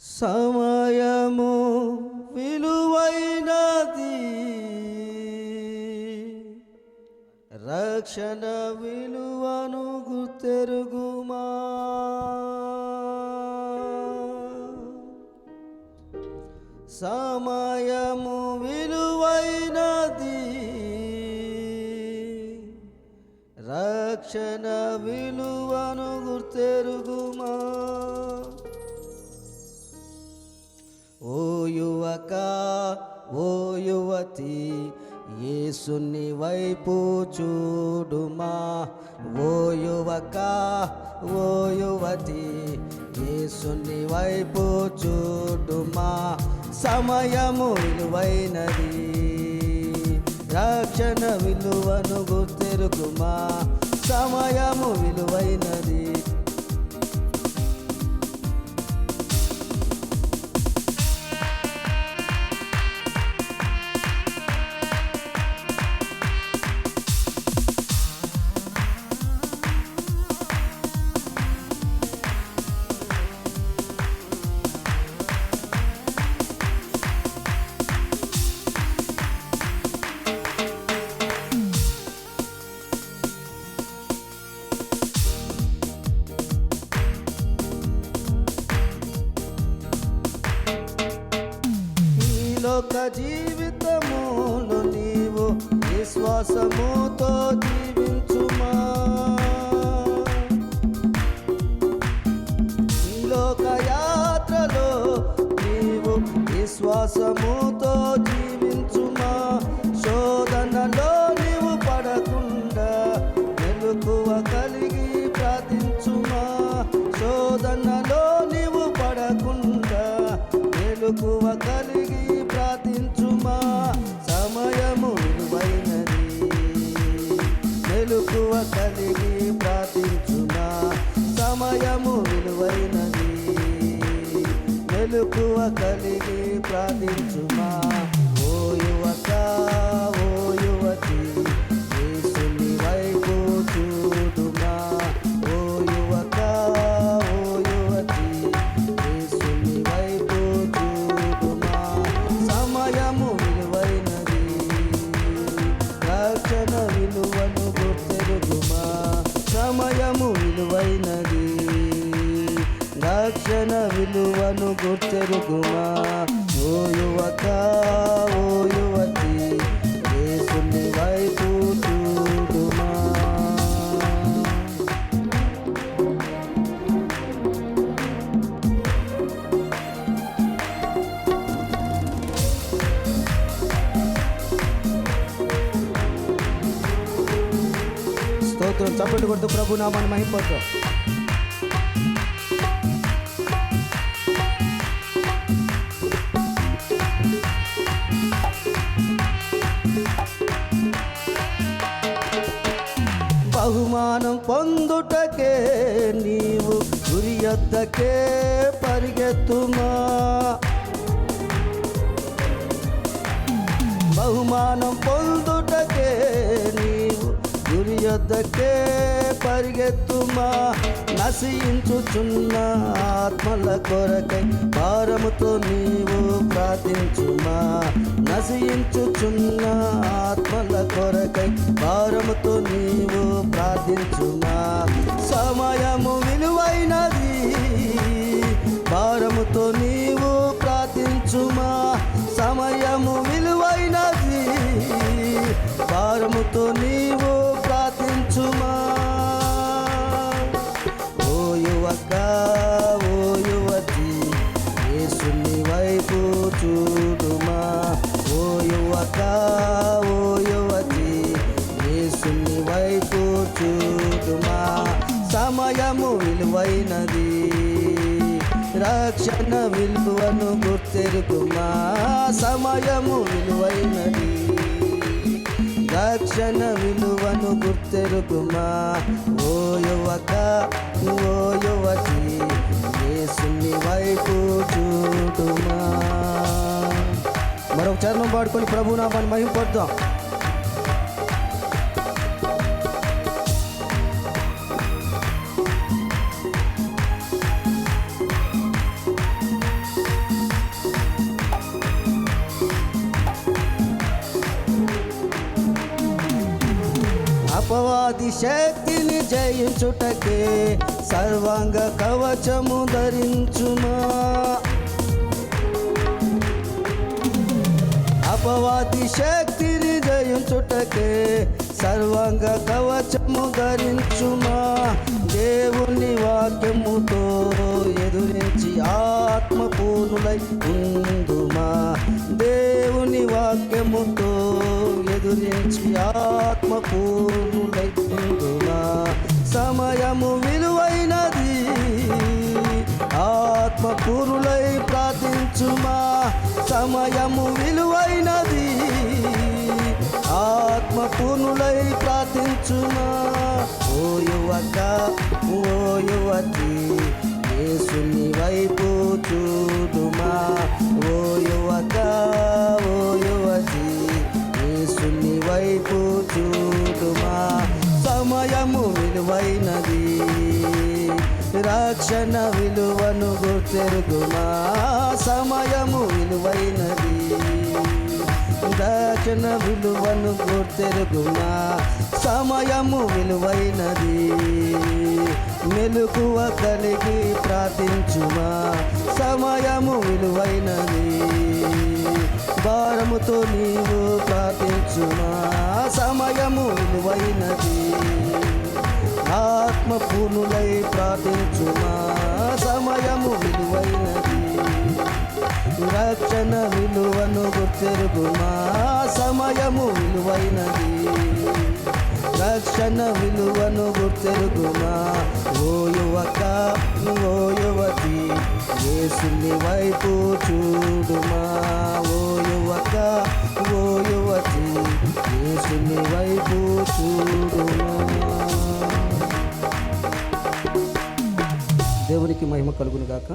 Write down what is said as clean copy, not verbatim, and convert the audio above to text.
సమయము విలువైనది, రక్షణ విలువను గుర్తెరుగుమా. సమయము విలువైనది, రక్షణ విలువను గుర్తెరుగుమా. ఓ యువక, ఓ యువతి, యేసుని వైపు చూడుమా. ఓ యువక, ఓ యువతి, యేసుని వైపు చూడుమా. సమయము విలువైనది, రక్షణ విలువను గుర్తెరుగుమా. సమయము విలువైనది. లోక జీవితమును నీవు విశ్వాసముతో జీవించుమా. ఈ లోక యాత్రలో నీవు విశ్వాసముతో జీవించుమా. శోధనలో నీవు పడకుండా మెలకువ కలిగి ప్రార్థించుమా. శోధనలో నీవు పడకుండా మెలకువ కలిగి ప్రార్థించుమా. సమయము విలువైనది, మెలకువ కలిగి ప్రార్థించుమా. సమయము విలువైనది, మెలకువ కలిగి ప్రార్థించుమా. ఓ యువక, ఓ యువతి, యేసుని వైపు చూడుమా. ఓ యువక, ఓ యువతి, యేసుని వైపు చూడుమా. సమయము విలువైనది, రక్షణ విలువను గుర్తెరుగుమా. సమయము విలువైనది, రక్షణ విలువను గుర్తెరుగుమా. ఓ యువక, ఓ యువతి, యేసుని వైపు చూడుమా. స్తోత్రం. చప్పట్లు కొడుతూ ప్రభు నామాన్ని మహిమపడతాం. బహుమానం పొందుటకే నీవు గురి యొద్దకే పరిగెత్తుమా. బహుమానం పొందుటకే నీవు గురి యొద్దకే పరిగెత్తుమా. నశించుచున్న ఆత్మల కొరకై భారముతో నీవు ప్రార్థించుమా. నశించుచున్న ఆత్మల కొరకై భారముతో నీవు ప్రార్థించుమా. సమయము విలువైనది, భారముతో నీవు ప్రార్థించుమా. సమయము విలువైనది, భారముతో నీవు ప్రార్థించుమా. ఓ యువక, ఓ యువతి, యేసుని వైపు చూడుమా. ఓ యువక, ఓ యువతి, యేసుని వైపు చూడుమా. సమయము విలువైనది, రక్షణ విలువను గుర్తెరుగుమా. సమయము విలువైనది, రక్షణ విలువను గుర్తెరుగుమా. ఓ యువక, ఓ యువతి, యేసుని వైపు చూడుమా. మరొక చరణం పాడుకొని ప్రభు నామాన్ని మహిమపడతాం. శక్తిని జయించుటకే సర్వాంగ కవచము ధరించుమా. అపవాది శక్తిని జయించుటకే సర్వాంగ కవచము ధరించుమా. దేవుని వాక్యముతో ఎదురించి ఆత్మపూర్ణులై ఉందుమా. దేవుని వాక్యముతో ఎదురించి ఆత్మపూర్ణులై ఉందుమా. సమయము విలువైనది, ఆత్మపూర్ణులై ప్రార్థించుమా. సమయము విలువైనది, ఆత్మపూర్ణులై ప్రార్థించుమా. ఓ యువక, ఓ యువతి, యేసుని వైపు చూడుమా. ఓ యువక, ఓ యువతి, యేసుని వైపు చూడుమా. సమయము విలువైనది, రక్షణ విలువను గుర్తెరుగుమా. సమయము విలువైనది, రక్షణ విలువను గుర్తెరుగుమా. సమయము విలువైనది, మెలకువ కలిగి ప్రార్థించుమా. సమయము విలువైనది, భారముతో నీవు ప్రార్థించుమా. సమయము విలువైనది, ఆత్మపూర్ణులై ప్రార్థించుమా. సమయము విలువైనది, రక్షణ విలువను గుర్తెరుగుమా. సమయము విలువైనది, రక్షణ విలువను గుర్తెరుగుమా. ఓ యువక, ఓ యువతి, యేసుని వైపు చూడుమా. ఓ యువక, ఓ యువతి, యేసుని వైపు చూడుమా. దేవునికి మహిమ కలుగును గాక.